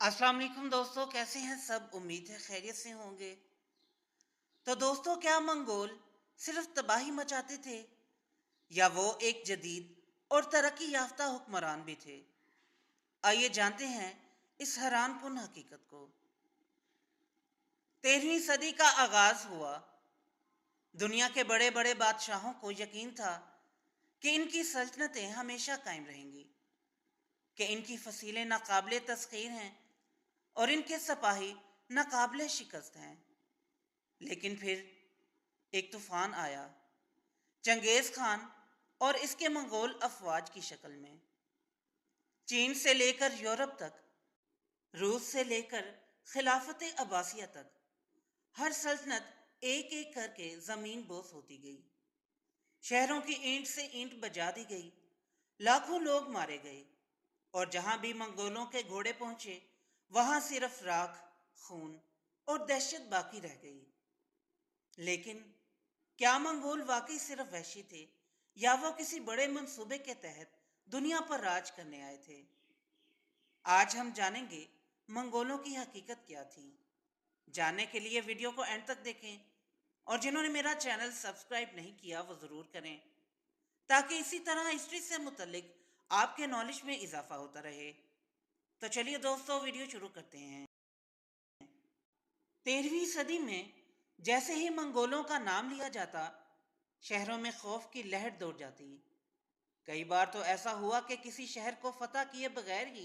अस्सलाम वालेकुम दोस्तों, कैसे हैं सब? उम्मीद है खैरियत से होंगे। तो दोस्तों, क्या मंगोल सिर्फ तबाही मचाते थे या वो एक जदीद और तरक्की याफ्ता हुक्मरान भी थे? आइए जानते हैं इस हैरान कुन हकीकत को। 13वीं सदी का आगाज हुआ। दुनिया के बड़े बड़े बादशाहों को यकीन था कि इनकी सल्तनतें हमेशा कायम रहेंगी, कि इनकी फसीलें नाकाबिले तस्खीर हैं और इनके सिपाही नाकाबिले शिकस्त हैं। लेकिन फिर एक तूफान आया, चंगेज खान और इसके मंगोल अफवाज की शक्ल में। चीन से लेकर यूरोप तक, रूस से लेकर खिलाफत अब्बासिया तक, हर सल्तनत एक एक करके जमीन बोस होती गई। शहरों की ईंट से ईंट बजा दी गई, लाखों लोग मारे गए और जहां भी मंगोलों के घोड़े पहुंचे वहां सिर्फ राख, खून और दहशत बाकी रह गई। लेकिन क्या मंगोल वाकई सिर्फ वहशी थे या वो किसी बड़े मंसूबे के तहत दुनिया पर राज करने आए थे? आज हम जानेंगे मंगोलों की हकीकत क्या थी। जानने के लिए वीडियो को एंड तक देखें और जिन्होंने मेरा चैनल सब्सक्राइब नहीं किया वो ज़रूर करें, ताकि इसी तरह हिस्ट्री से मुतल्लिक आपके नॉलेज में इजाफा होता रहे। तो चलिए दोस्तों, वीडियो शुरू करते हैं। 13वीं सदी में जैसे ही मंगोलों का नाम लिया जाता, शहरों में खौफ की लहर दौड़ जाती। कई बार तो ऐसा हुआ कि किसी शहर को फतह किए बगैर ही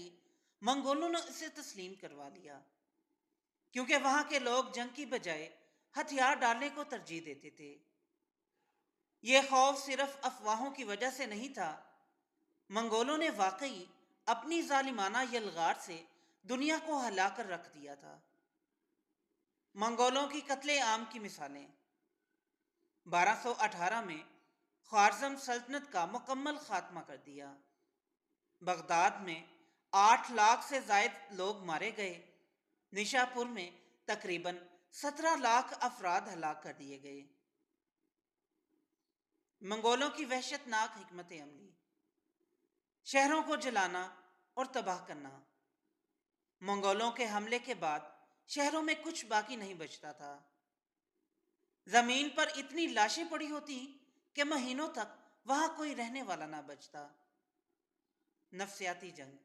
मंगोलों ने इसे तस्लीम करवा लिया, क्योंकि वहां के लोग जंग की बजाय हथियार डालने को तरजीह देते थे। यह खौफ सिर्फ अफवाहों की वजह से नहीं था, मंगोलों ने वाकई अपनी जालिमाना यलगार से दुनिया को हिलाकर रख दिया था। मंगोलों की कत्ले आम की मिसालें। 1218 में ख्वारज़म सल्तनत का मुकम्मल खात्मा कर दिया। बगदाद में 8 लाख से जायद लोग मारे गए। निशापुर में तकरीबन 17 लाख अफराद हलाक कर दिए गए। मंगोलों की वहशतनाक हिकमत अमली। शहरों को जलाना और तबाह करना। मंगोलों के हमले के बाद शहरों में कुछ बाकी नहीं बचता था। जमीन पर इतनी लाशें पड़ी होती कि महीनों तक वहां कोई रहने वाला ना बचता। नफसियाती जंग।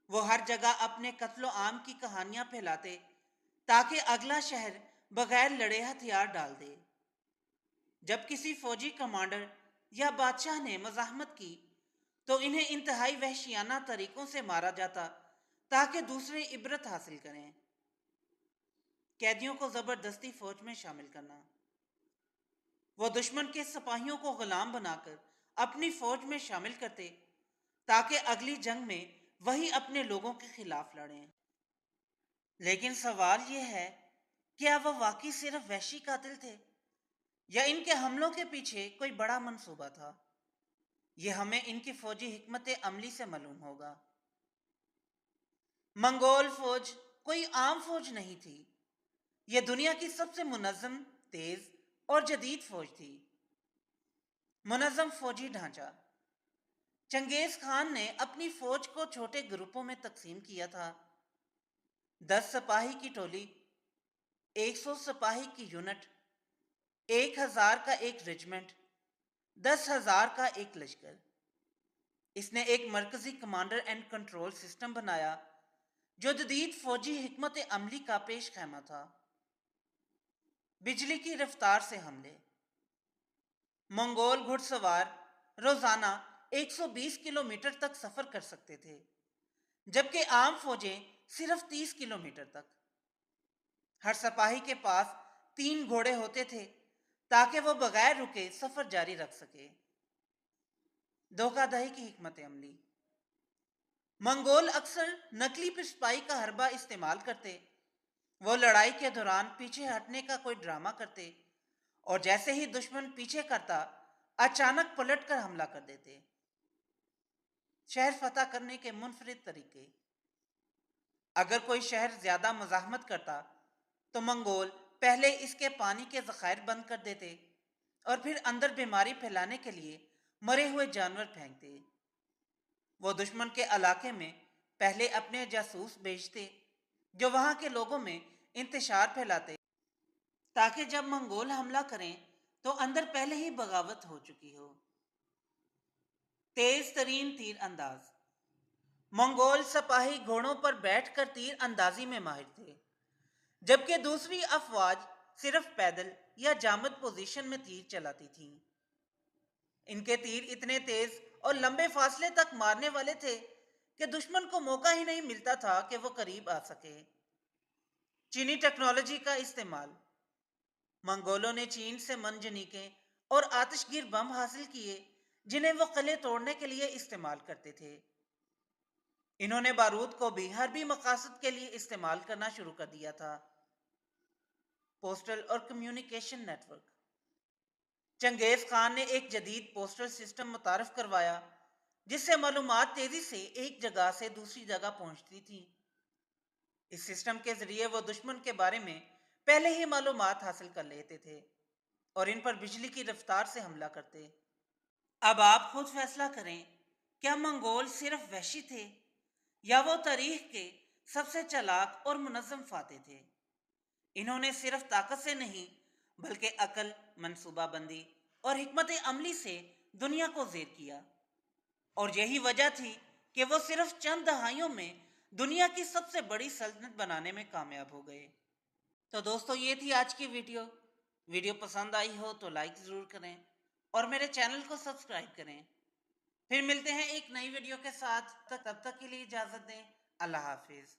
वो हर जगह अपने कत्लो आम की कहानियां फैलाते ताकि अगला शहर बगैर लड़े हथियार डाल दे। जब किसी फौजी कमांडर या बादशाह ने मज़ाहमत की तो इन्हें इंतहाई वहशियाना तरीकों से मारा जाता ताकि दूसरे इबरत हासिल करें। कैदियों को जबरदस्ती फौज में शामिल करना। वो दुश्मन के सिपाहियों को गुलाम बनाकर अपनी फौज में शामिल करते ताकि अगली जंग में वही अपने लोगों के खिलाफ लड़ें। लेकिन सवाल यह है, क्या वह वाकई सिर्फ वहशी कातिल थे या इनके हमलों के पीछे कोई बड़ा मंसूबा था? यह हमें इनकी फौजी हिकमत अमली से मालूम होगा। मंगोल फौज कोई आम फौज नहीं थी। यह दुनिया की सबसे मुनज़्ज़म, तेज और जदीद फौज थी। मुनज़्ज़म फौजी ढांचा। चंगेज खान ने अपनी फौज को छोटे ग्रुपों में तकसीम किया था। 10 सिपाही की टोली, 100 सिपाही की यूनिट, 1000 का एक रेजिमेंट, 10,000 का एक लश्कर। इसने एक मरकजी कमांडर एंड कंट्रोल सिस्टम बनाया जो जदीद फौजी हिकमत अमली का पेश खैमा था। बिजली की रफ्तार से हमले। मंगोल घुड़सवार रोजाना 120 किलोमीटर तक सफर कर सकते थे, जबकि आम फौजें सिर्फ 30 किलोमीटर तक। हर सिपाही के पास 3 घोड़े होते थे ताकि वो बगैर रुके सफर जारी रख सके। धोखाधड़ी की हिकमत अमली। मंगोल अक्सर नकली पिस्पाई का हरबा इस्तेमाल करते। वो लड़ाई के दौरान पीछे हटने का कोई ड्रामा करते और जैसे ही दुश्मन पीछे करता अचानक पलटकर हमला कर देते। शहर फतह करने के मुनफरिद तरीके। अगर कोई शहर ज्यादा मज़ाहमत करता तो मंगोल पहले इसके पानी के ज़खायर बंद कर देते और फिर अंदर बीमारी फैलाने के लिए मरे हुए जानवर फेंकते। वो दुश्मन के इलाके में पहले अपने जासूस भेजते जो वहां के लोगों में इंतशार फैलाते, ताकि जब मंगोल हमला करें तो अंदर पहले ही बगावत हो चुकी हो। तेज तरीन तीर अंदाज। मंगोल सिपाही घोड़ों पर बैठकर तीर अंदाजी में माहिर थे, जबकि दूसरी अफवाज सिर्फ पैदल या जामद पोजीशन में तीर चलाती थी। इनके तीर इतने तेज और लंबे फासले तक मारने वाले थे कि दुश्मन को मौका ही नहीं मिलता था कि वो करीब आ सके। चीनी टेक्नोलॉजी का इस्तेमाल। मंगोलों ने चीन से मनजनीके और आतिशगीर बम हासिल किए, जिन्हें वो किले तोड़ने के लिए इस्तेमाल करते थे। इन्होंने बारूद को भी हरबी मकासद के लिए इस्तेमाल करना शुरू कर दिया था। पोस्टल और कम्युनिकेशन नेटवर्क। चंगेज खान ने एक जदीद पोस्टल सिस्टम मुतारफ करवाया, जिससे मालूमात तेजी से एक जगह से दूसरी जगह पहुंचती थी। इस सिस्टम के जरिए वो दुश्मन के बारे में पहले ही मालूमात हासिल कर लेते थे और इन पर बिजली की रफ्तार से हमला करते। अब आप खुद फैसला करें, क्या मंगोल सिर्फ वहशी थे या वो तारीख के सबसे चालाक और मुनज़्ज़म फाते थे। इन्होंने सिर्फ ताकत से नहीं बल्कि अकल, मनसूबाबंदी और हिकमत अमली से दुनिया को ज़ेर किया, और यही वजह थी कि वो सिर्फ चंद दहाइयों में दुनिया की सबसे बड़ी सल्तनत बनाने में कामयाब हो गए। तो दोस्तों, ये थी आज की वीडियो पसंद आई हो तो लाइक ज़रूर करें और मेरे चैनल को सब्सक्राइब करें। फिर मिलते हैं एक नई वीडियो के साथ, तब तक के लिए इजाज़त दें। अल्लाह हाफिज़।